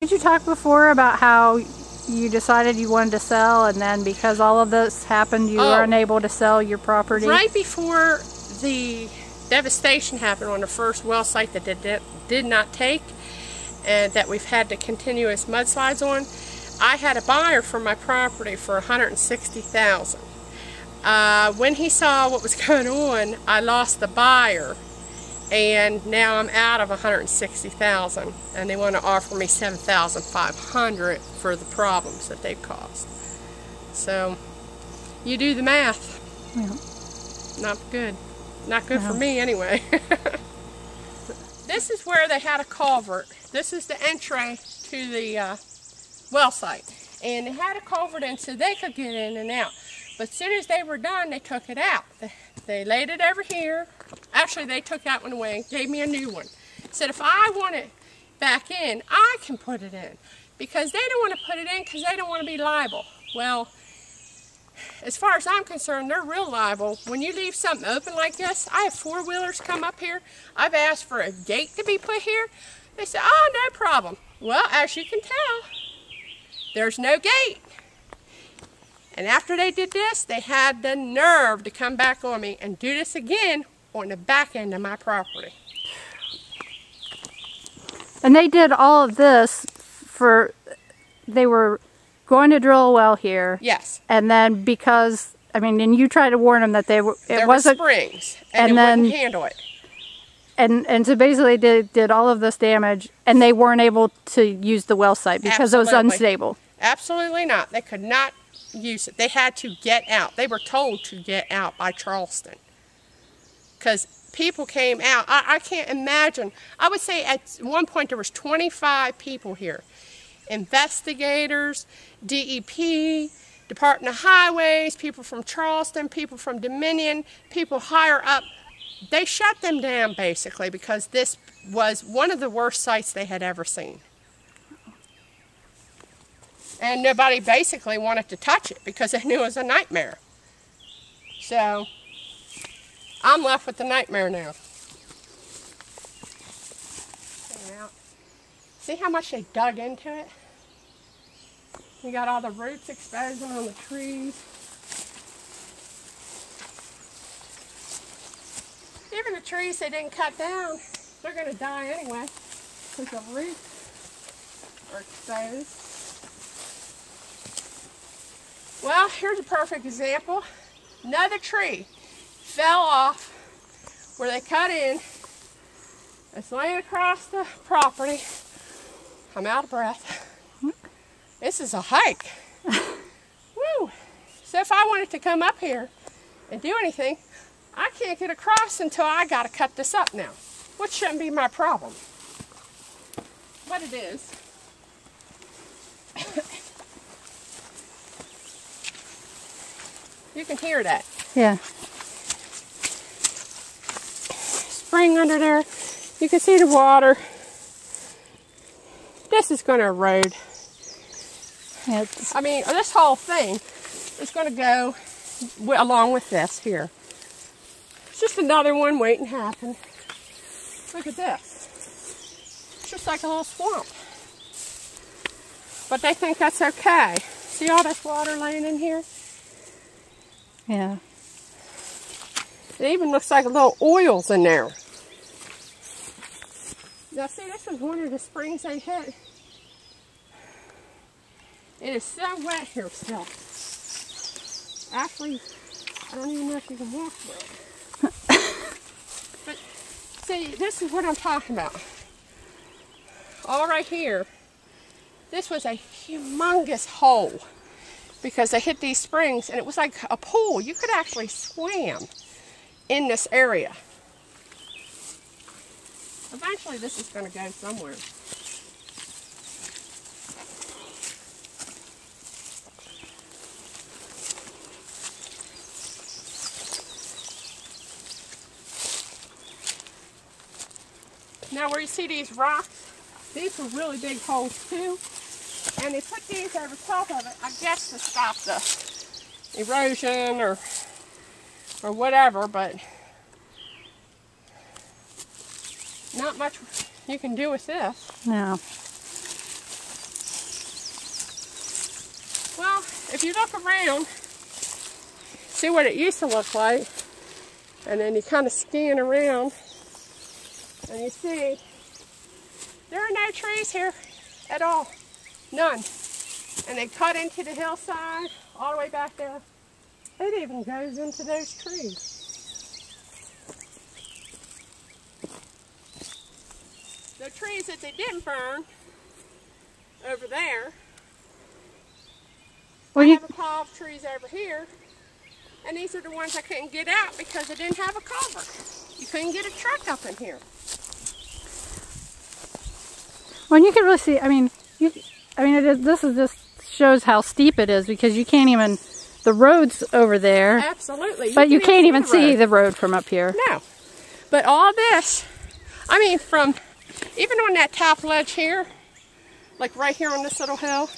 Did you talk before about how you decided you wanted to sell, and then because all of this happened, you were unable to sell your property? Right before the devastation happened on the first well site that did not take, and that we've had the continuous mudslides on, I had a buyer for my property for $160,000. When he saw what was going on, I lost the buyer, and now I'm out of $160,000, and they want to offer me $7,500 for the problems that they've caused. So you do the math. Yeah. Not good. Not good for me anyway. This is where they had a culvert. This is the entry to the well site, and they had a culvert in so they could get in and out. But as soon as they were done, they took it out. They laid it over here. Actually, they took that one away, gave me a new one. Said if I want it back in, I can put it in, because they don't want to put it in because they don't want to be liable. Well, as far as I'm concerned, they're real liable. When you leave something open like this, I have four-wheelers come up here. I've asked for a gate to be put here. They said, oh, no problem. Well, as you can tell, there's no gate. And after they did this, they had the nerve to come back on me and do this again on the back end of my property. And they did all of this for, they were going to drill a well here. Yes. And then because, I mean, and you tried to warn them that there wasn't springs, and it wouldn't handle it. And so basically they did all of this damage, and they weren't able to use the well site because it was unstable. Absolutely not. They could not use it. They had to get out. They were told to get out by Charleston, because people came out. I can't imagine. I would say at one point there was 25 people here. Investigators, DEP, Department of Highways, people from Charleston, people from Dominion, people higher up. They shut them down basically because this was one of the worst sites they had ever seen. And nobody basically wanted to touch it because they knew it was a nightmare. So I'm left with the nightmare now. See how much they dug into it? You got all the roots exposing on the trees. Even the trees they didn't cut down, they're going to die anyway because the roots are exposed. Well, here's a perfect example. Another tree fell off where they cut in. It's laying across the property. I'm out of breath. This is a hike. Woo! So if I wanted to come up here and do anything, I can't get across until I got to cut this up now, which shouldn't be my problem. But it is. You can hear that. Yeah. Spring under there. You can see the water. This is going to erode. Yeah, I mean, this whole thing is going to go along with this here. It's just another one waiting to happen. Look at this. It's just like a little swamp. But they think that's okay. See all this water laying in here? Yeah. It even looks like little oils in there. Now see, this was one of the springs they hit. It is so wet here still. Actually, I don't even know if you can walk through it. But see, this is what I'm talking about. All right here, this was a humongous hole because they hit these springs and it was like a pool. You could actually swim in this area. Eventually this is going to go somewhere. Now where you see these rocks, these were really big holes too. And they put these over top of it, I guess to stop the erosion or whatever, but not much you can do with this. No. if you look around, see what it used to look like, and then you kind of scan around, and you see there are no trees here at all. None. And they cut into the hillside all the way back there. It even goes into those trees. The trees that they didn't burn over there, well, I have a pile of trees over here, and these are the ones I couldn't get out because I didn't have a culvert. You couldn't get a truck up in here. Well, you can really see, this is just shows how steep it is because you can't even, the road's over there. Absolutely. But you can't even see the road from up here. No. But all this, from, even on that top ledge here, like right here on this little hill,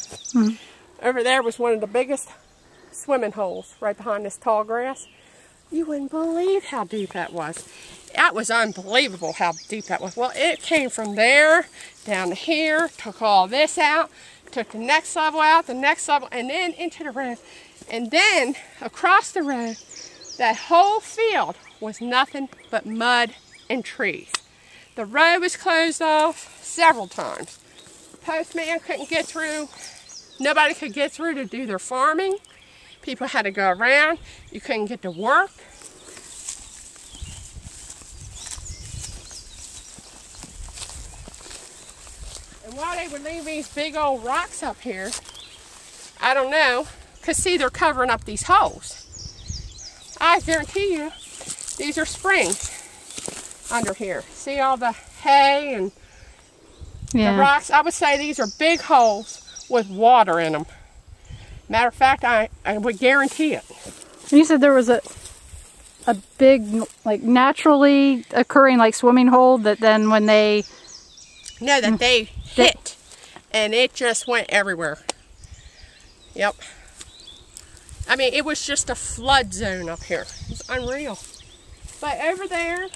over there was one of the biggest swimming holes right behind this tall grass. You wouldn't believe how deep that was. That was unbelievable how deep that was. Well, it came from there down to here, took all this out, took the next level out, the next level, and then into the road. And then across the road, that whole field was nothing but mud and trees. The road was closed off several times. Postman couldn't get through. Nobody could get through to do their farming. People had to go around. You couldn't get to work. And why they would leave these big old rocks up here, I don't know. Because see, they're covering up these holes. I guarantee you, these are springs under here. See all the hay and the rocks? I would say these are big holes with water in them. Matter of fact, I would guarantee it. You said there was a big, like, naturally occurring, like, swimming hole that then when they... No, that they hit, and it just went everywhere. Yep. It was just a flood zone up here. It's unreal. But over there,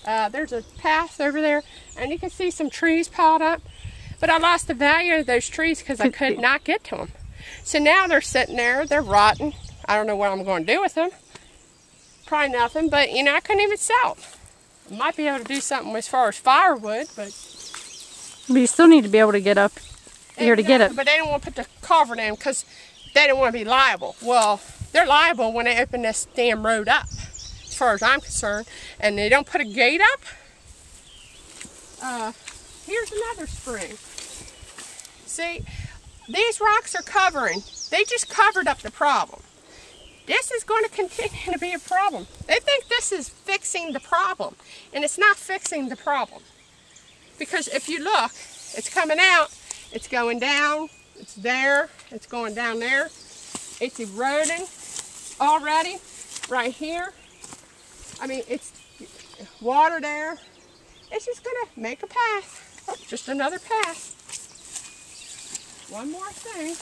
there's a path over there, and you can see some trees piled up. But I lost the value of those trees because I could not get to them. So now they're sitting there, they're rotten. I don't know what I'm going to do with them. Probably nothing, but I couldn't even sell them. I might be able to do something as far as firewood, but you still need to be able to get up here to get it. But they don't want to put the culvert in because they don't want to be liable. Well, they're liable when they open this damn road up, as far as I'm concerned. And they don't put a gate up. Here's another spring. See, these rocks are covering. They just covered up the problem. This is going to continue to be a problem. They think this is fixing the problem, and it's not fixing the problem. Because if you look, it's coming out, it's going down, it's there, it's going down there. It's eroding already, right here. It's water there. It's just going to make a path. Oh, just another path. One more thing.